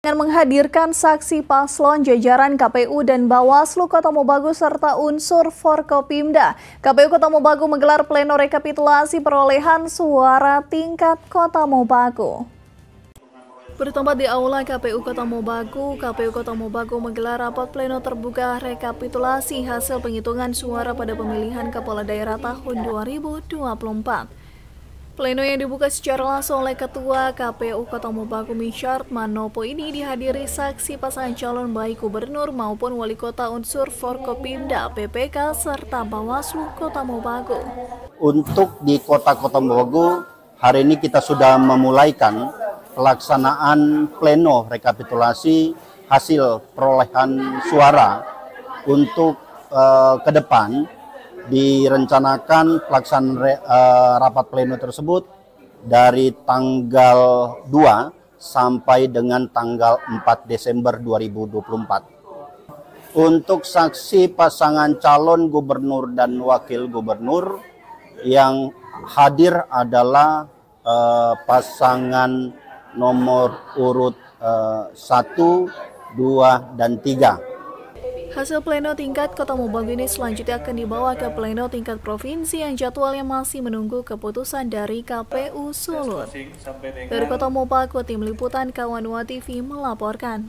Dengan menghadirkan saksi paslon jajaran KPU dan Bawaslu Kota Mobagu serta unsur Forkopimda, KPU Kota Mobagu menggelar pleno rekapitulasi perolehan suara tingkat Kota Mobagu. Bertempat di Aula KPU Kota Mobagu menggelar rapat pleno terbuka rekapitulasi hasil penghitungan suara pada pemilihan kepala daerah tahun 2024. Pleno yang dibuka secara langsung oleh Ketua KPU Kota Mobagu Misyart Manopo ini dihadiri saksi pasangan calon baik gubernur maupun wali kota unsur Forkopimda, PPK, serta Bawaslu Kota Mobagu. Untuk di Kota Mobagu, hari ini kita sudah memulaikan pelaksanaan pleno rekapitulasi hasil perolehan suara untuk ke depan. Direncanakan pelaksanaan rapat pleno tersebut dari tanggal 2 sampai dengan tanggal 4 Desember 2024. Untuk saksi pasangan calon gubernur dan wakil gubernur yang hadir adalah pasangan nomor urut 1, 2, dan 3. Hasil pleno tingkat Kota Mobagu ini selanjutnya akan dibawa ke pleno tingkat provinsi yang jadwalnya masih menunggu keputusan dari KPU Sulut. Dari Kota Mobagu, tim liputan Kawanua TV melaporkan.